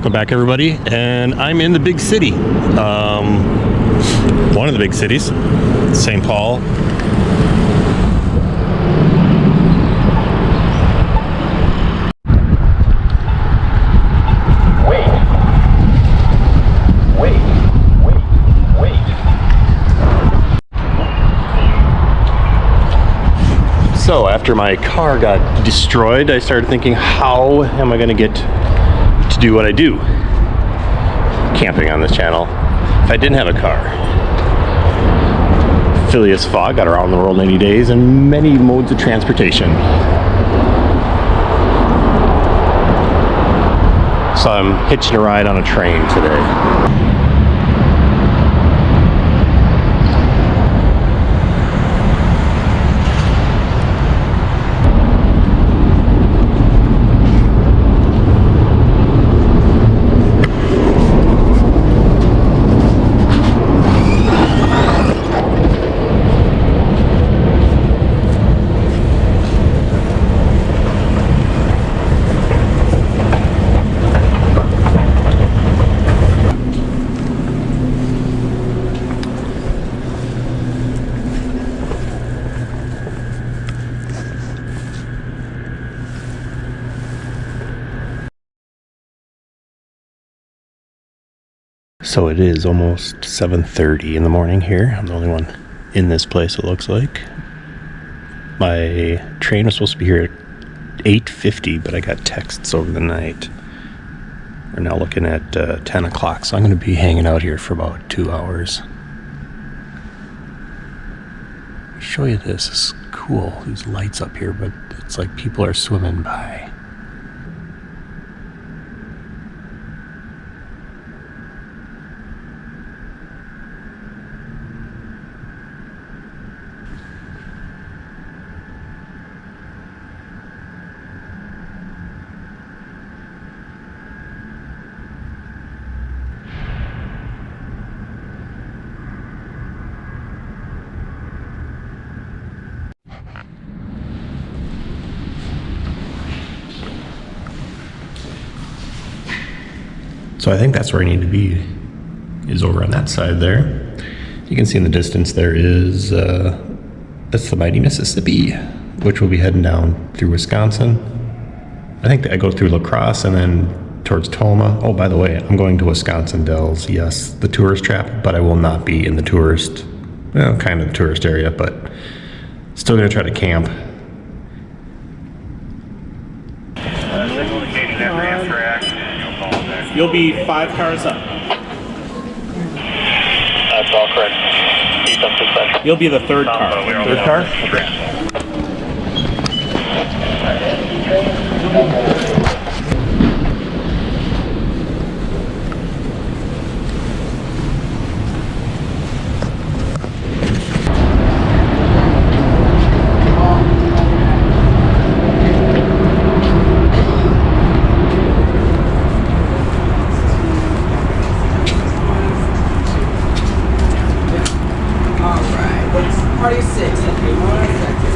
Welcome back, everybody, and I'm in the big city. One of the big cities, St. Paul. So after my car got destroyed, I started thinking, how am I going to get to do what I do? Camping on this channel. If I didn't have a car. Phileas Fogg got around the world in 80 days and many modes of transportation. So I'm hitching a ride on a train today. So it is almost 7:30 in the morning here. I'm the only one in this place, it looks like. My train was supposed to be here at 8:50, but I got texts over the night. We're now looking at 10 o'clock, so I'm going to be hanging out here for about 2 hours. Let me show you this. It's cool. These lights up here, but it's like people are swimming by. So I think that's where I need to be, is over on that side there. You can see in the distance there is, that's the mighty Mississippi, which will be heading down through Wisconsin. I think I go through La Crosse and then towards Toma. Oh, by the way, I'm going to Wisconsin Dells. Yes, the tourist trap, but I will not be in the tourist, well, kind of the tourist area, but still gonna try to camp. You'll be 5 cars up. That's all correct. East up to Central. You'll be the third car. Third car? Party 6, okay, 1 second.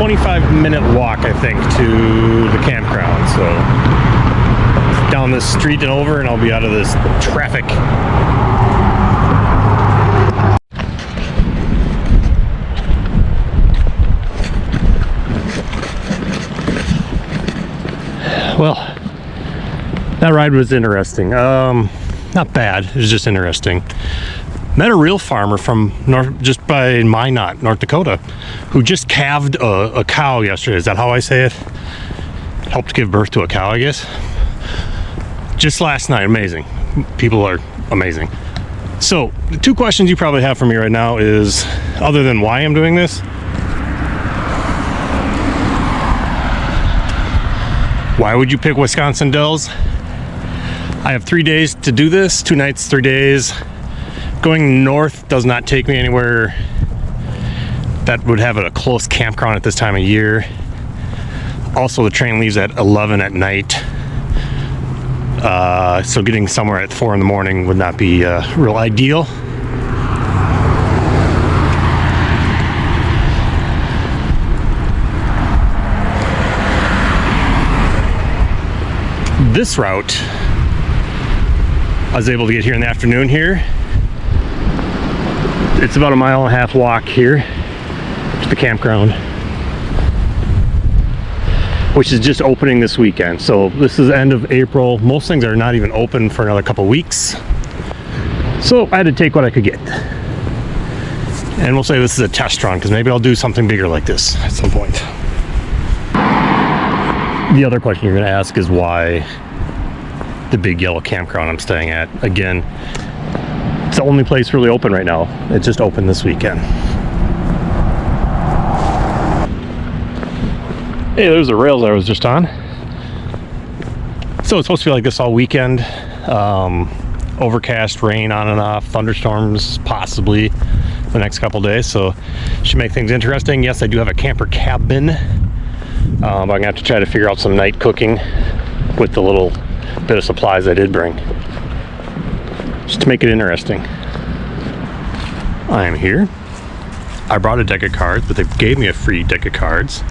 25-minute walk, I think, to the campground. So down this street and over, and I'll be out of this traffic. Well, that ride was interesting. Not bad. It was just interesting. Met a real farmer from just by Minot, North Dakota, who just calved a cow yesterday. Is that how I say it? Helped give birth to a cow, I guess. Just last night. Amazing. People are amazing. So the two questions you probably have for me right now is, other than why I'm doing this, why would you pick Wisconsin Dells? I have 3 days to do this, 2 nights, 3 days. Going north does not take me anywhere that would have a close campground at this time of year. Also, the train leaves at 11 at night. So getting somewhere at 4 in the morning would not be real ideal. This route, I was able to get here in the afternoon here. It's about a 1.5 mile walk here to the campground, which is just opening this weekend. So this is end of April. Most things are not even open for another couple weeks. So I had to take what I could get. And we'll say this is a test run, because maybe I'll do something bigger like this at some point. The other question you're going to ask is why the big yellow campground I'm staying at. Again, it's the only place really open right now. It just opened this weekend. Hey, there's the rails I was just on. So it's supposed to be like this all weekend. Overcast, rain on and off, thunderstorms possibly the next couple days. So should make things interesting. Yes, I do have a camper cabin. But I'm gonna have to try to figure out some night cooking with the little bit of supplies I did bring, just to make it interesting. I am here. I brought a deck of cards, but they gave me a free deck of cards.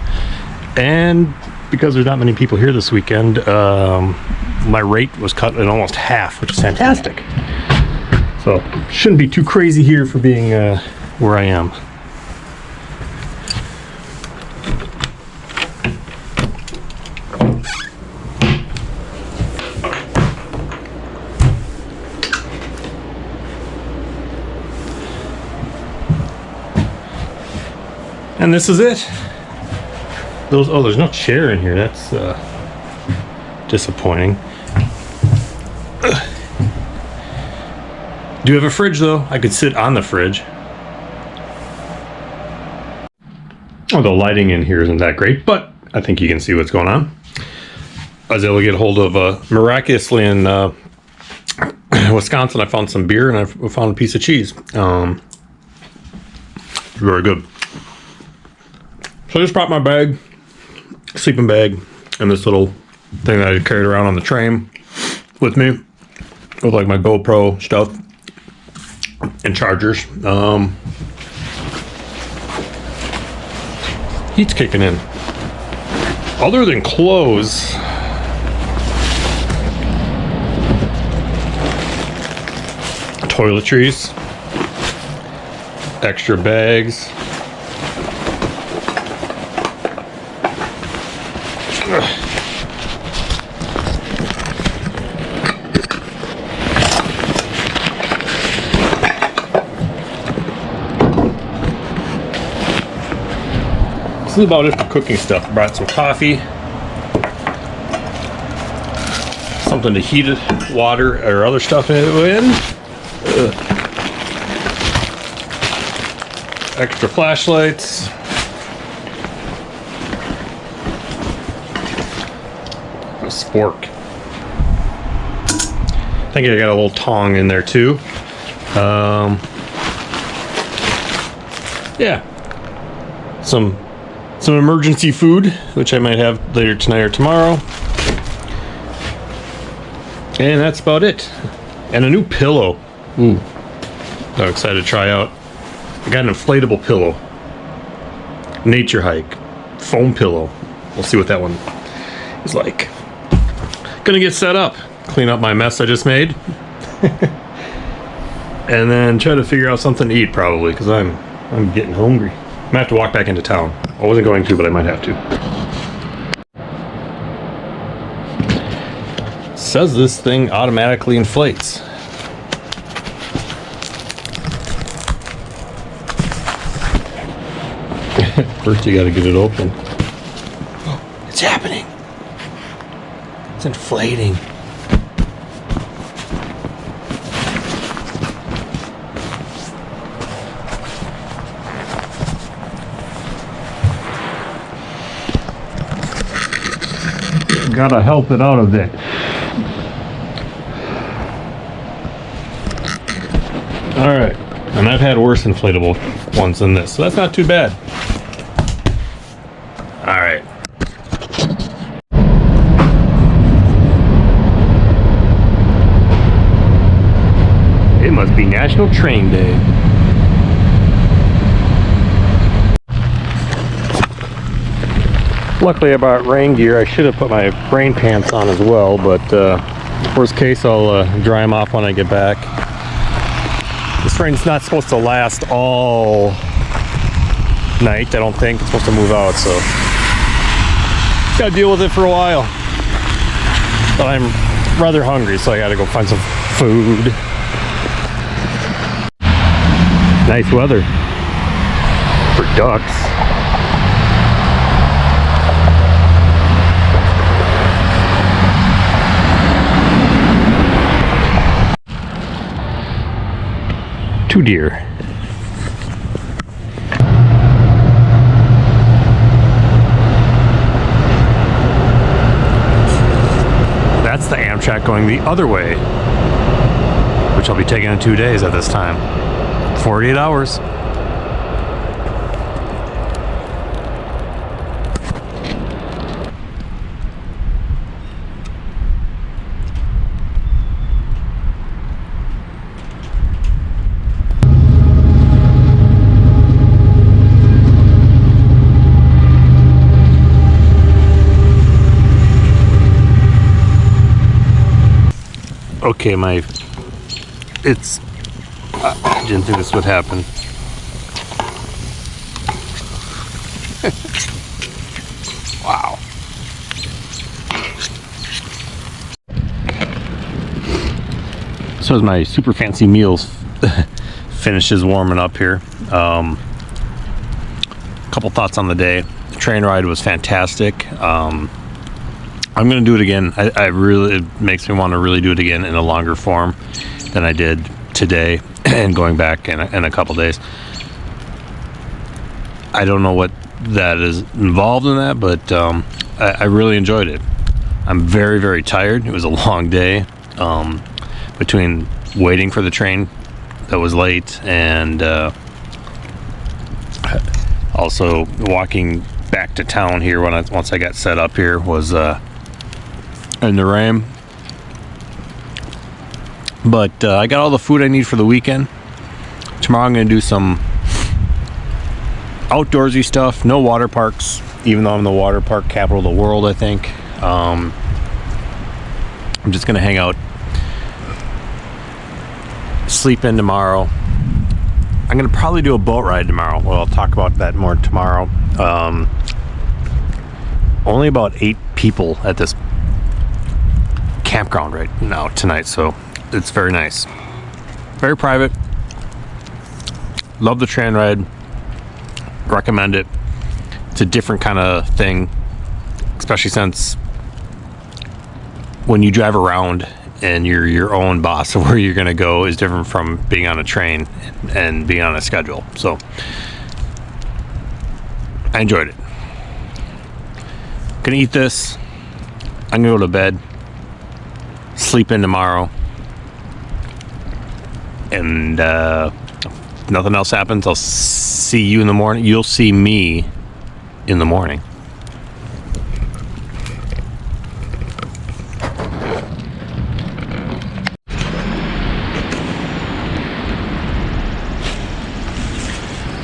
And because there's not many people here this weekend, my rate was cut in almost half, which is fantastic. So shouldn't be too crazy here for being where I am. And this is it. There's no chair in here. That's disappointing. Do have a fridge though. I could sit on the fridge. Oh, the lighting in here isn't that great, but I think you can see what's going on. I was able to get a hold of miraculously in Wisconsin. I found some beer and I found a piece of cheese. Very good. So I just brought my bag, sleeping bag, and this little thing that I carried around on the train with me, with like my GoPro stuff and chargers. Heat's kicking in. Other than clothes, toiletries, extra bags. This is about it for cooking stuff. I brought some coffee, something to heat it, water or other stuff in. Extra flashlights. A spork. I think I got a little tong in there too. Yeah. Some emergency food, which I might have later tonight or tomorrow. And that's about it. And a new pillow. Ooh. I'm excited to try out. I got an inflatable pillow. Nature hike. foam pillow. We'll see what that one is like. Gonna get set up, clean up my mess I just made, and then try to figure out something to eat probably, because I'm getting hungry. I might have to walk back into town. I wasn't going to, but I might have to. Says this thing automatically inflates. First you gotta get it open. Oh, it's happening. It's inflating. Gotta help it out a bit. Alright, and I've had worse inflatable ones than this, so that's not too bad. Alright. It must be National Train Day. Luckily I bought rain gear. I should have put my rain pants on as well, but worst case I'll dry them off when I get back. This rain's not supposed to last all night, I don't think. It's supposed to move out, so gotta deal with it for a while. But I'm rather hungry, so I gotta go find some food. Nice weather for ducks. Two deer. That's the Amtrak going the other way, which I'll be taking in 2 days at this time. 48 hours. Okay, I didn't think this would happen. Wow. So as my super fancy meals finishes warming up here, couple thoughts on the day. The train ride was fantastic. I'm gonna do it again. I really, it makes me want to really do it again in a longer form than I did today and going back in a couple days. I don't know what that is involved in that, but I really enjoyed it. I'm very, very tired. It was a long day between waiting for the train that was late and also walking back to town here once I got set up here was in the rain. But I got all the food I need for the weekend. Tomorrow I'm going to do some outdoorsy stuff. No water parks, even though I'm the water park capital of the world, I think. I'm just going to hang out, sleep in tomorrow. I'm going to probably do a boat ride tomorrow. Well, I'll talk about that more tomorrow. Only about 8 people at this campground right now tonight, so it's very nice, very private. Love the train ride, recommend it. It's a different kind of thing, especially since when you drive around and you're your own boss of where you're going to go is different from being on a train and being on a schedule. So I enjoyed it. Gonna eat this, I'm gonna go to bed, sleep in tomorrow, and if nothing else happens, I'll see you in the morning. You'll see me in the morning.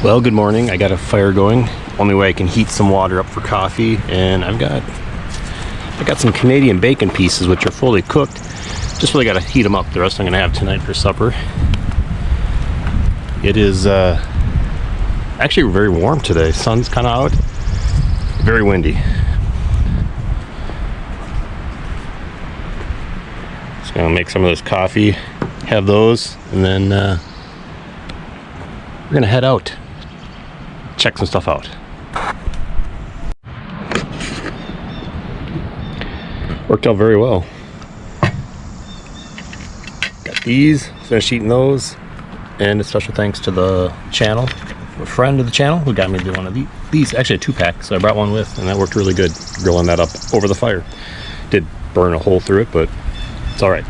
Well, good morning. I got a fire going only way I can heat some water up for coffee. And I got some Canadian bacon pieces, which are fully cooked. Just really got to heat them up. The rest I'm gonna have tonight for supper. It is actually very warm today. Sun's kind of out. Very windy. Just gonna make some of this coffee, have those, and then we're gonna head out, check some stuff out. Worked out very well. Got these, finished eating those, and a special thanks to the channel, a friend of the channel who got me to do one of these, actually a 2-pack, so I brought one with, and that worked really good, grilling that up over the fire. Did burn a hole through it, but it's all right.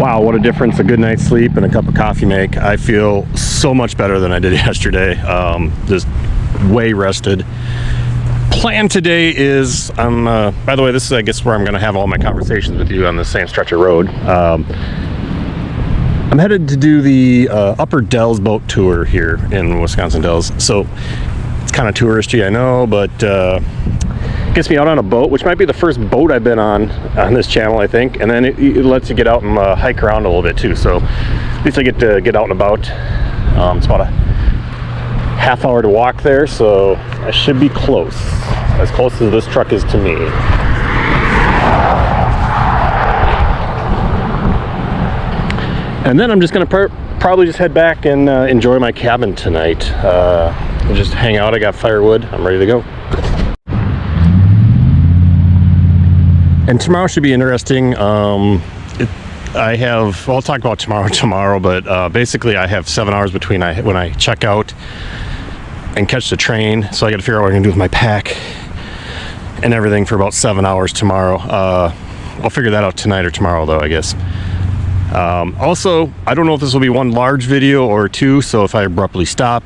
Wow, what a difference a good night's sleep and a cup of coffee make. I feel so much better than I did yesterday. Just way rested. Plan today is, by the way, this is, I guess, where I'm going to have all my conversations with you on the same stretch of road. I'm headed to do the Upper Dells boat tour here in Wisconsin Dells. So it's kind of touristy, I know, but gets me out on a boat, which might be the first boat I've been on this channel, I think. And then it lets you get out and hike around a little bit too. So at least I get to get out and about. It's about a half hour to walk there, so I should be close as this truck is to me. And then I'm just gonna probably just head back and enjoy my cabin tonight. And just hang out. I got firewood. I'm ready to go. And tomorrow should be interesting. I'll talk about tomorrow, but basically I have 7 hours between when I check out and catch the train, so I got to figure out what I'm gonna do with my pack and everything for about 7 hours tomorrow. I'll figure that out tonight or tomorrow, though, I guess. Also, I don't know if this will be one large video or two, so if I abruptly stop,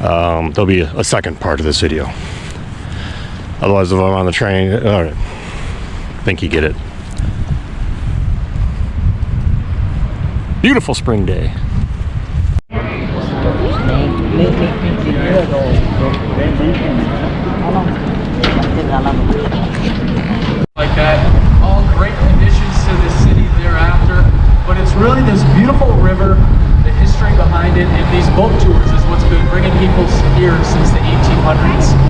there'll be a second part of this video. Otherwise, if I'm on the train, all right, I think you get it. Beautiful spring day. Like that, all great additions to the city thereafter, but it's really this beautiful river, the history behind it, and these boat tours is what's been bringing people here since the 1800s.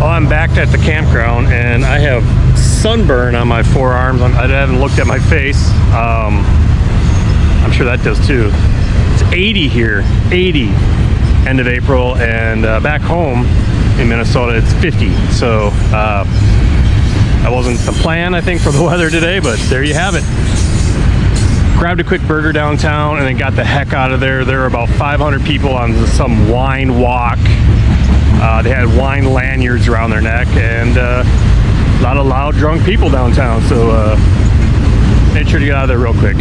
I'm back at the campground and I have sunburn on my forearms. I haven't looked at my face. I'm sure that does too. It's 80 here, 80 end of April, and back home in Minnesota it's 50. So that wasn't the plan, I think, for the weather today, but there you have it. Grabbed a quick burger downtown and then got the heck out of there. There were about 500 people on some wine walk. They had wine lanyards around their neck, and a lot of loud, drunk people downtown. So made sure to get out of there real quick.